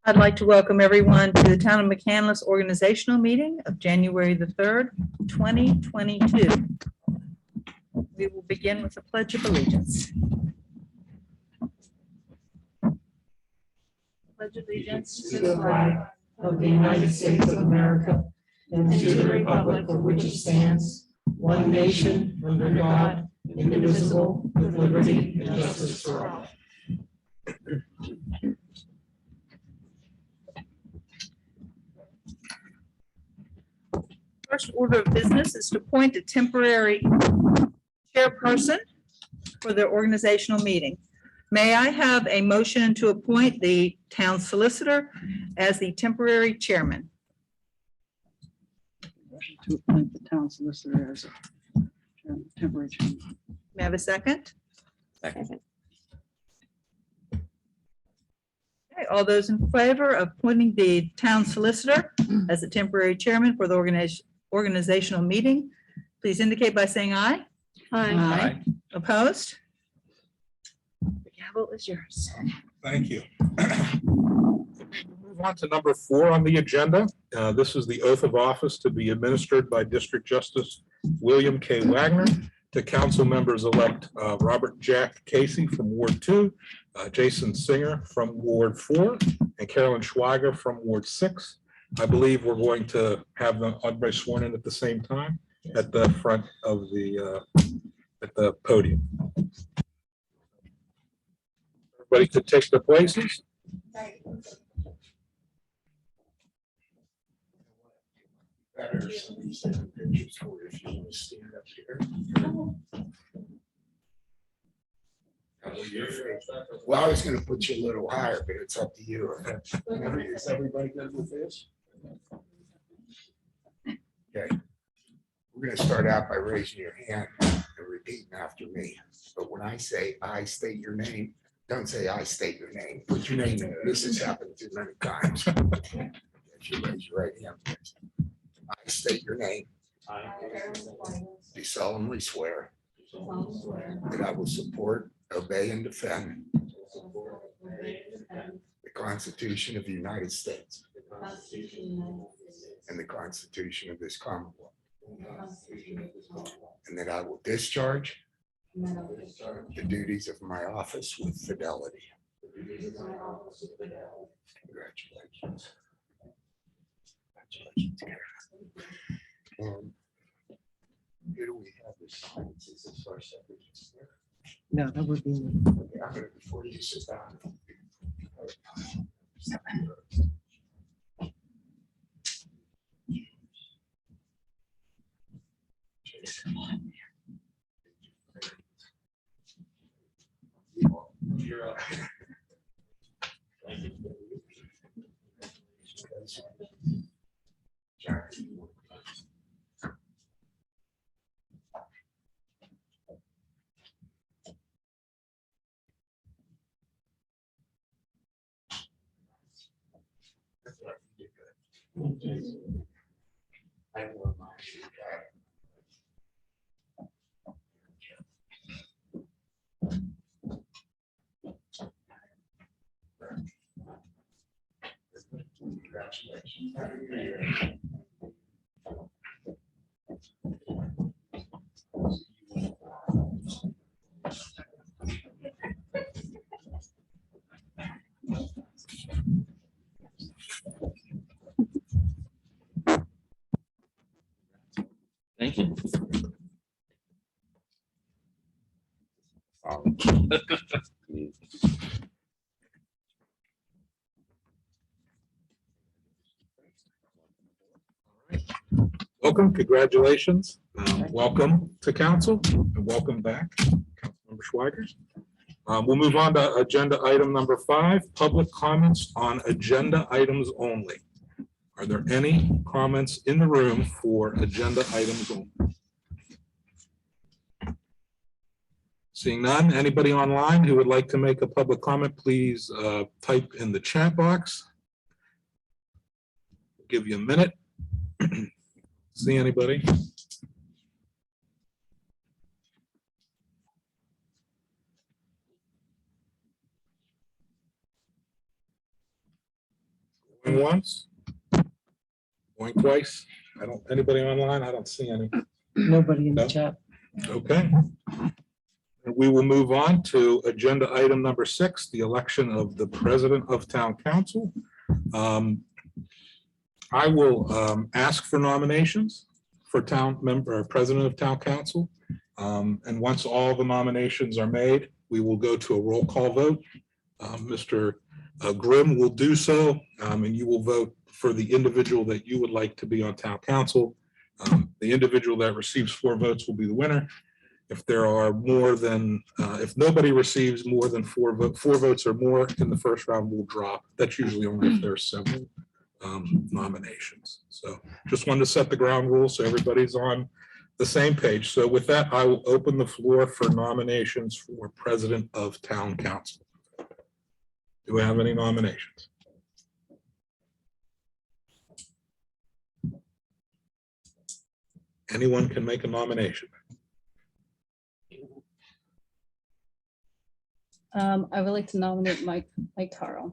I'd like to welcome everyone to the Town of McCandless organizational meeting of January the 3rd, 2022. We will begin with the Pledge of Allegiance. Pledge allegiance to the flag of the United States of America and to the republic for which it stands, one nation, under God, indivisible, with liberty and justice for all. First order of business is to appoint a temporary chairperson for the organizational meeting. May I have a motion to appoint the town solicitor as the temporary chairman? To appoint the town solicitor as a temporary chairman. May I have a second? Second. Okay, all those in favor of appointing the town solicitor as the temporary chairman for the organizational meeting, please indicate by saying aye. Aye. Opposed? The gavel is yours. Thank you. Move on to number 4 on the agenda. This is the oath of office to be administered by District Justice William K. Wagner to council members-elect Robert Jack Casey from Ward 2, Jason Singer from Ward 4, and Carolyn Schweiger from Ward 6. I believe we're going to have them everybody sworn in at the same time at the front of the podium. Everybody could take their places. Better somebody send the pictures for you if you want to stand up here. Well, I was going to put you a little higher, but it's up to you. Is everybody good with this? Okay. We're going to start out by raising your hand and repeating after me. But when I say I state your name, don't say I state your name. Put your name in it. This has happened too many times. If you raise your right hand, please. I state your name. Do solemnly swear that I will support, obey, and defend the Constitution of the United States and the Constitution of this Commonwealth, and that I will discharge the duties of my office with fidelity. Congratulations. Congratulations, Karen. Who do we have this sign? Is this our secretary? No, that would be me. Okay, I'm gonna, before you sit down. You're up. I wore my shoe. Congratulations. Happy New Year. Thank you. Welcome, congratulations. Welcome to council and welcome back, Councilmember Schweiger. We'll move on to agenda item number 5, public comments on agenda items only. Are there any comments in the room for agenda items only? Seeing none, anybody online who would like to make a public comment, please type in the chat box. Give you a minute. See anybody? Going once? Going twice? Anybody online? I don't see any. Nobody in No. the chat. Okay. And we will move on to agenda item number 6, the election of the president of town council. I will ask for nominations for town member, or president of town council. And once all the nominations are made, we will go to a roll call vote. Mr. Grimm will do so, and you will vote for the individual that you would like to be on town council. The individual that receives 4 votes will be the winner. If there are more than, if nobody receives more than 4 votes or more in the first round, will drop. That's usually only if there are several nominations. So just wanted to set the ground rules so everybody's on the same page. So with that, I will open the floor for nominations for president of town council. Do we have any nominations? Anyone can make a nomination. I would like to nominate Mike Carl.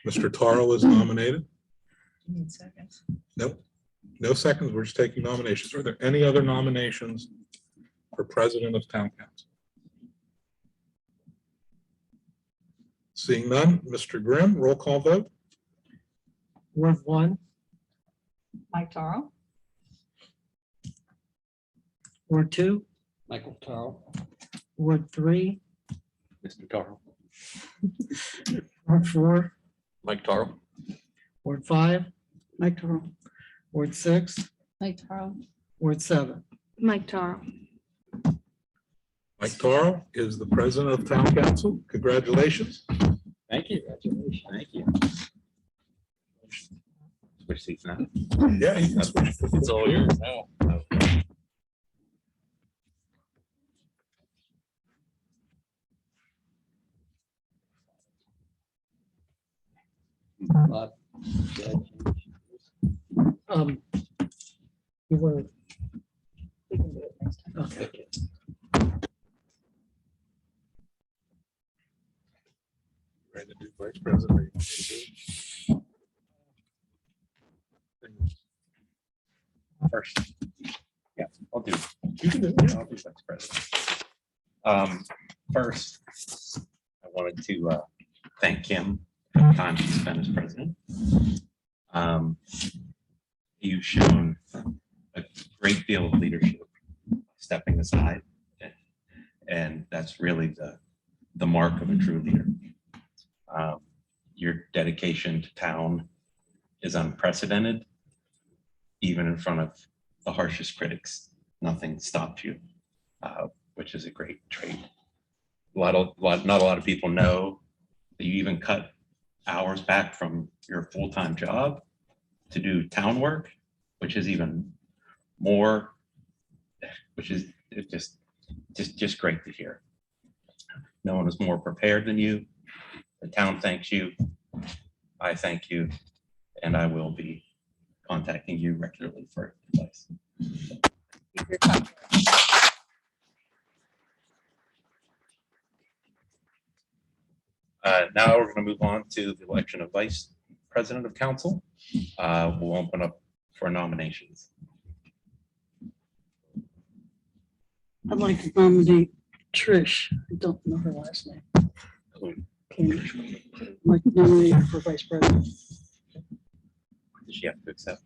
Mr. Taro is nominated. You need seconds. Nope, no seconds. We're just taking nominations. Are there any other nominations for president of town council? Seeing none, Mr. Grimm, roll call vote. Ward 1, Mike Taro. Ward 2, Michael Taro. Ward 3, Mr. Taro. Ward 4, Mike Taro. Ward 5, Mike Taro. Ward 6, Mike Carl. Ward 7. Mike Taro. Mike Taro is the president of town council. Congratulations. Thank you. Congratulations. Thank you. Switch seats now. Yeah, you can switch. It's all yours now. You want okay. Ready to do vice president? First. Yeah, I'll do. You can do it. I'll do vice president. First, I wanted to thank Kim for the time she spent as president. You've shown a great deal of leadership, stepping aside, and that's really the mark of a true leader. Your dedication to town is unprecedented. Even in front of the harshest critics, nothing stops you, which is a great trait. Not a lot of people know that you even cut hours back from your full-time job to do town work, which is even more, which is just great to hear. No one is more prepared than you. The town thanks you. I thank you, and I will be contacting you regularly for advice. Now we're going to move on to the election of vice president of council. We'll open up for nominations. I'd like to nominate Trish. I don't know her last name. I'd like to nominate her for vice president. Does she have to accept?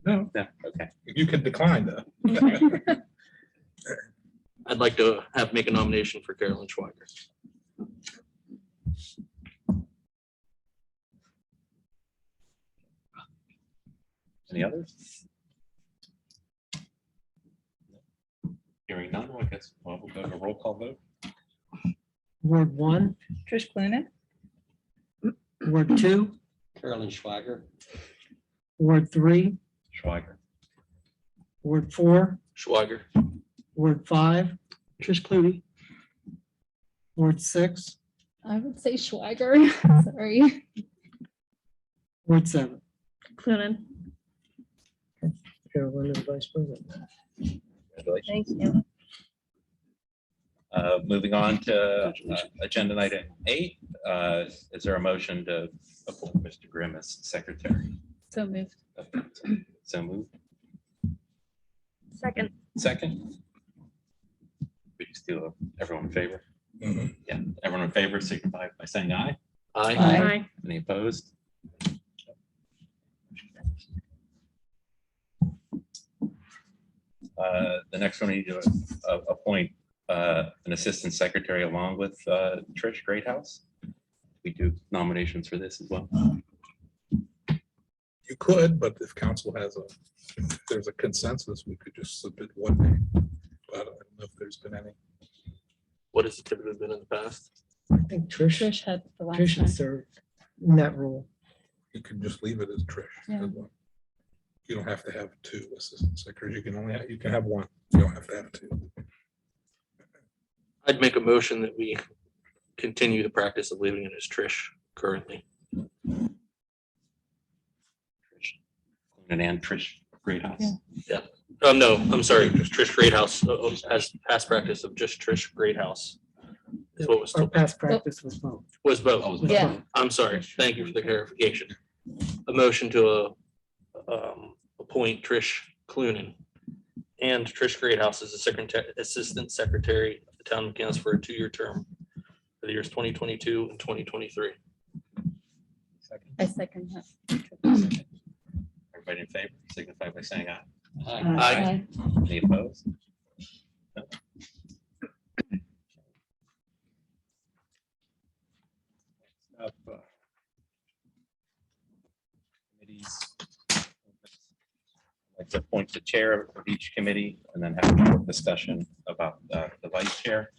No, No, okay. you can decline though. I'd like to make a nomination for Carolyn Schweiger. Any others? Hearing none, I guess we'll go to a roll call vote. Ward 1, Trish Clunin. Ward 2, Carolyn Schweiger. Ward 3, Schweiger. Ward 4, Schweiger. Ward 5, Trish Clooney. Ward 6, I would say Schweiger. Sorry. Ward 7. Clunin. Carolyn is vice president. Congratulations. Thank you. Moving on to agenda item 8, Is there a motion to appoint Mr. Grimm as secretary? So moved. So moved. Second. Second. We just do everyone in favor? Mhm. Yeah, everyone in favor signify by saying aye. Aye. Aye. Any opposed? The next one, we need to appoint an assistant secretary along with Trish Greathouse. We do nominations for this as well. You could, but if council has if there's a consensus, we could just submit one name. But I don't know if there's been any. What has it typically been in the past? I think Trish Trish had the last had time. served in that role. You can just leave it as Trish. Yeah. You don't have to have two assistant secretaries. You can have one. You don't have to have two. I'd make a motion that we continue the practice of leaving it as Trish currently. And Trish Greathouse. Yeah. No, I'm sorry, just Trish Greathouse as past practice of just Trish Greathouse. Is what was Our told, past practice was both. was both. Oh, Yeah. I'm sorry. Thank you for the clarification. A motion to appoint Trish Clunin and Trish Greathouse as a assistant secretary of the town of McCandless for a 2-year term for the years 2022 and 2023. I second that. Everybody in favor signify by saying aye. Aye. Any opposed? No. Up, committees. I'd like to appoint the chair of each committee and then have a short discussion about the vice chair.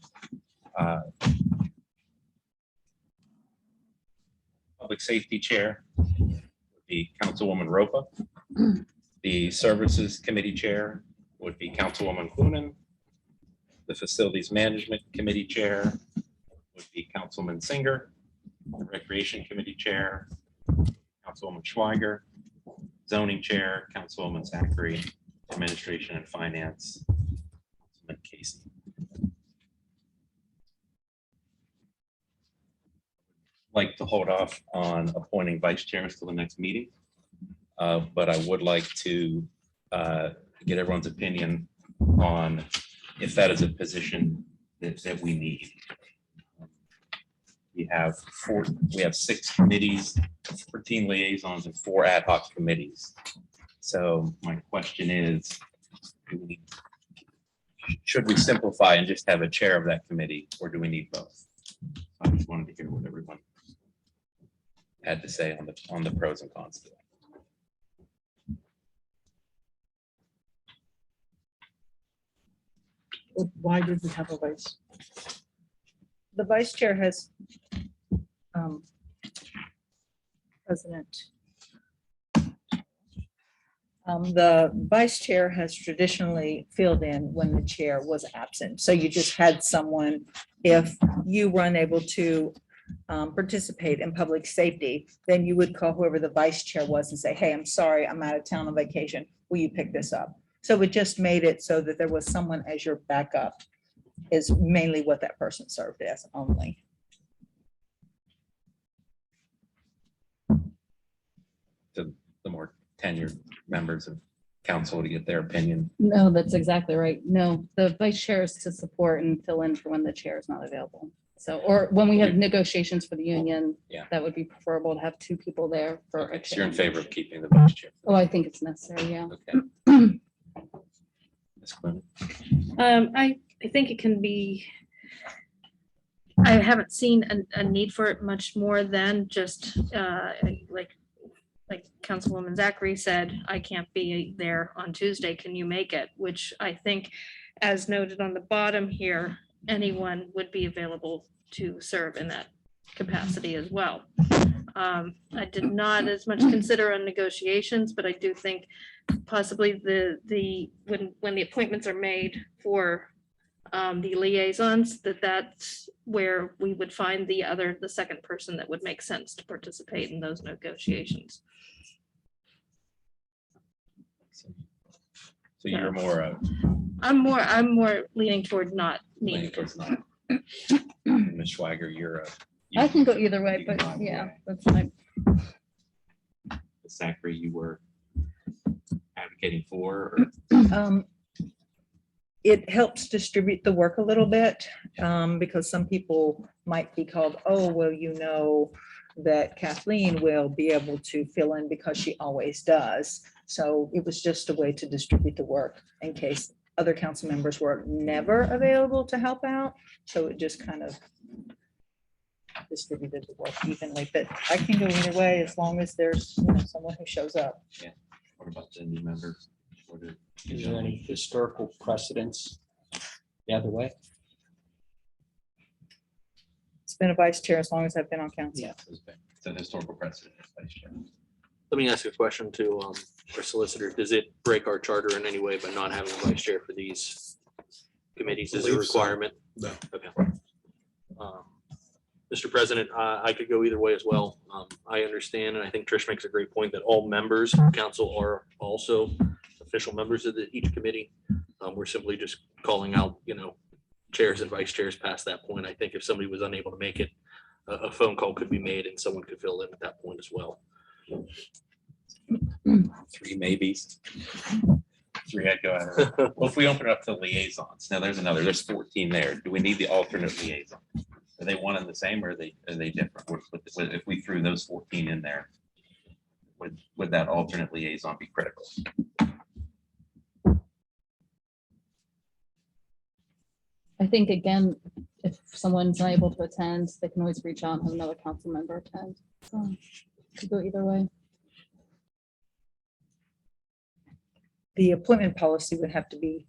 Public safety chair would be Councilwoman Ropa. The services committee chair would be Councilwoman Clunin. The facilities management committee chair would be Councilman Singer. The recreation committee chair, Councilwoman Schweiger. Zoning chair, Councilwoman Zachary. Administration and finance, Councilman Casey. Like to hold off on appointing vice chairs till the next meeting. But I would like to get everyone's opinion on if that is a position that we need. We have 6 committees, 14 liaisons, and 4 ad hoc committees. So my question is, should we simplify and just have a chair of that committee, or do we need both? I just wanted to hear what everyone had to say on the pros and cons to that. Why did we have a vice? The vice chair has president. The vice chair has traditionally filled in when the chair was absent. So you just had someone, if you were unable to participate in public safety, then you would call whoever the vice chair was and say, hey, I'm sorry, I'm out of town on vacation. Will you pick this up? So it just made it so that there was someone as your backup, is mainly what that person served as only. The more tenured members of council to get their opinion. No, that's exactly right. No, the vice chair is to support and fill in for when the chair is not available. So, or when we have negotiations for the union, Yeah. that would be preferable to have 2 people there for. a Okay, so you're in chair. favor of keeping the vice chair? Oh, I think it's necessary, yeah. Okay. Ms. Clinton? I think it can be, I haven't seen a need for it much more than just like Councilwoman Zachary said, I can't be there on Tuesday. Can you make it? Which I think, as noted on the bottom here, anyone would be available to serve in that capacity as well. I did not as much consider on negotiations, but I do think possibly when the appointments are made for the liaisons, that's where we would find the second person that would make sense to participate in those negotiations. So you're more I'm more leaning toward not leaning needing towards it. not. Ms. Schweiger, you're I can go either way, but yeah, that's fine. Zachary, you were advocating for, It helps distribute the work a little bit, because some people might be called, oh, well, you know, that Kathleen will be able to fill in because she always does. So it was just a way to distribute the work in case other council members were never available to help out. So it just kind of distributed the work evenly, but I can go either way as long as there's, you know, someone who shows up. what about the new members? Is there any historical precedence the other way? It's been a vice chair as long as I've been on council. Yeah. It's a historical precedent. Vice Chair. Let me ask you a question to our solicitor. Does it break our charter in any way by not having a vice chair for these committees as a Believe so. requirement? No. Okay. Mr. President, I could go either way as well. I understand, and I think Trish makes a great point that all members of council are also official members of each committee. We're simply just calling out, you know, chairs and vice chairs past that point. I think if somebody was unable to make it, a phone call could be made and someone could fill in at that point as well. 3 maybes. 3 I'd go out. Well, if we open it up to liaisons, now there's 14 there. Do we need the alternate liaison? Are they one and the same, or are they different? If we threw those 14 in there, would that alternate liaison be critical? I think, again, if someone's unable to attend, they can always reach out and have another council member attend. So could go either way. The appointment policy would have to be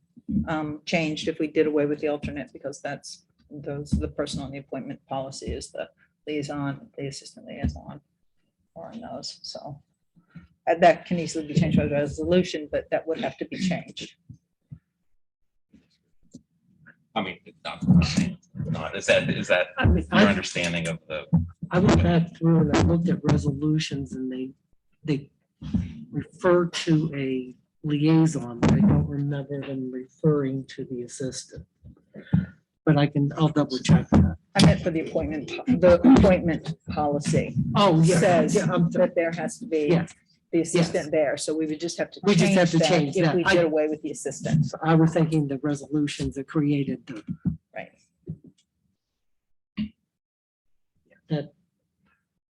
changed if we did away with the alternate, because the person on the appointment policy is the liaison, the assistant liaison, or in those. So that can easily be changed by resolution, but that would have to be changed. I mean, is that I mean, your understanding of the? I went back through and I looked at resolutions and they refer to a liaison, but I don't remember them referring to the assistant. But I'll double check that. I meant for the appointment policy Oh, yeah. says Yeah, that there has to be Yeah. the assistant there. So we would just have to We just change have to that change if that. we did away with the assistant. So I was thinking the resolutions that created Right.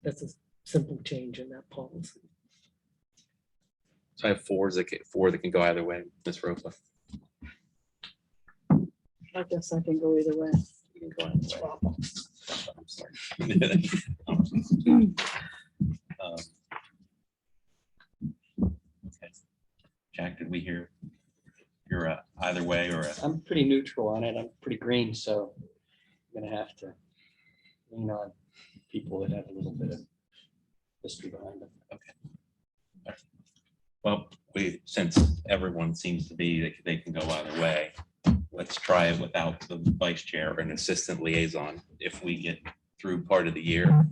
that's a simple change in that policy. So I have 4 that can go either way, Ms. Rosa. I guess I can go either way. You can go either way. I'm sorry. Okay. Jack, did we hear you're either way or I'm pretty neutral on it. I'm pretty green, so I'm gonna have to lean on people that have a little bit of history behind them. well, since everyone seems to be, they can go either way, let's try it without the vice chair or an assistant liaison. If we get through part of the year,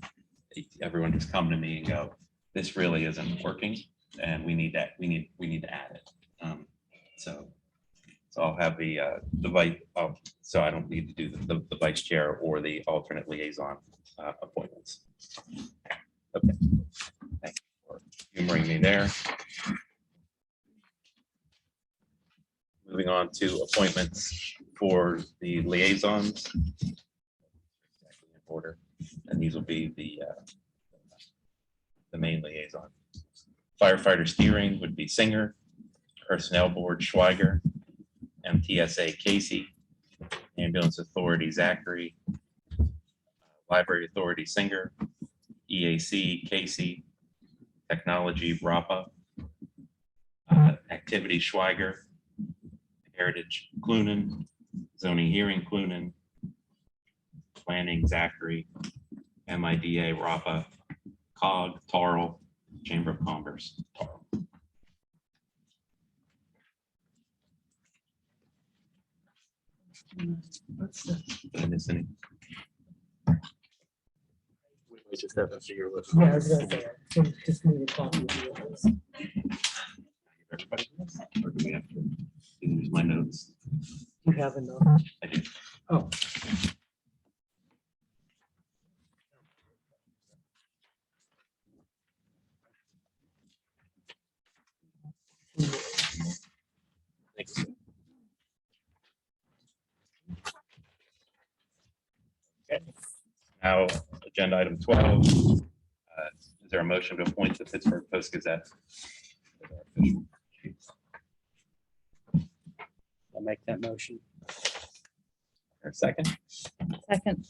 everyone just come to me and go, this really isn't working and we need that, we need to add it. So I'll have the vice, so I don't need to do the vice chair or the alternate liaison appointments. Okay. Thank you for humoring me there. Moving on to appointments for the liaisons. In order, and these will be the main liaison. Firefighter steering would be Singer, Personnel Board Schweiger, MTSA Casey, Ambulance Authority Zachary, Library Authority Singer, EAC Casey, Technology Rapa, Activity Schweiger, Heritage Clunan, Zoning Hearing Clunan, Planning Zachary, MIDA Rapa, COG Tarl, Chamber of Commerce Tarl. Did I miss any? We just have to figure what. Yeah, I was gonna say, I just need a copy of the others. Everybody else? Or do we have to use my notes? You have enough. I do. Oh. Now, agenda item 12. Is there a motion to appoint the Pittsburgh Post Gazette? as our official chief? I'll make that motion. Or a second? Second.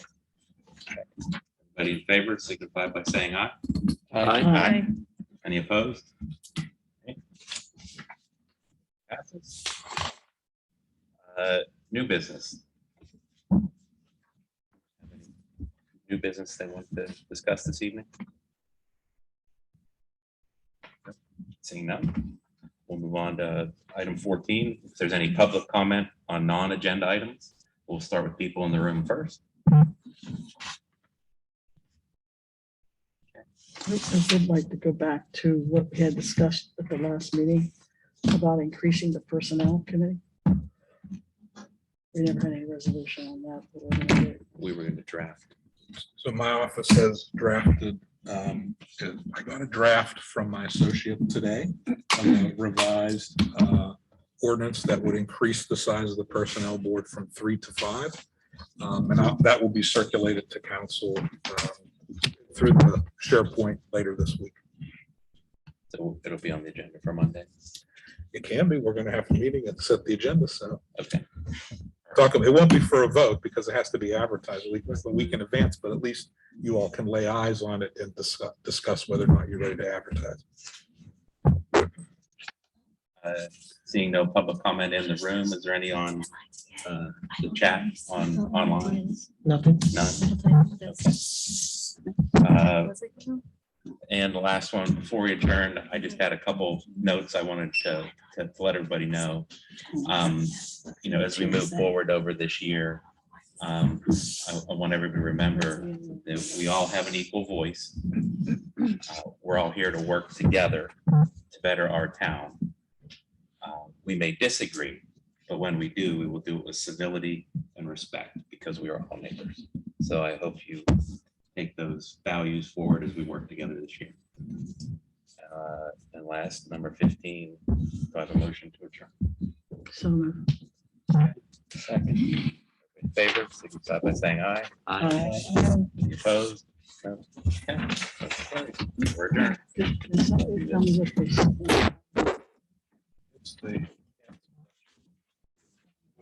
Anybody in favor signify by saying aye. Aye. Any opposed? Okay. Passes. New business. New business they want to discuss this evening? Seeing none, we'll move on to item 14. If there's any public comment on non-agenda items, we'll start with people in the room first. I would like to go back to what we had discussed at the last meeting about increasing the personnel committee. We never had any resolution on that. But we're gonna do. We were going to draft. So my office has drafted, I got a draft from my associate today, of a revised ordinance that would increase the size of the personnel board from 3 to 5. That will be circulated to council through the SharePoint later this week. So it'll be on the agenda for Monday. It can be, we're going to have a meeting and set the agenda, so. Okay. It won't be for a vote because it has to be advertised a week in advance, but at least you all can lay eyes on it and discuss whether or not you're ready to advertise. Seeing no public comment in the room, is there any on the chat online? Nothing. None. And the last one, before we adjourn, I just had a couple of notes I wanted to let everybody know. As we move forward over this year, I want everybody to remember that we all have an equal voice. We're all here to work together to better our town. We may disagree, but when we do, we will do it with civility and respect because we are all neighbors. So I hope you take those values forward as we work together this year. And last, number 15, do I have a motion to adjourn? So moved. Second. In favor, signify by saying aye. Any opposed? No. Okay. That's carried. We're adjourned. Did somebody come with this? It's the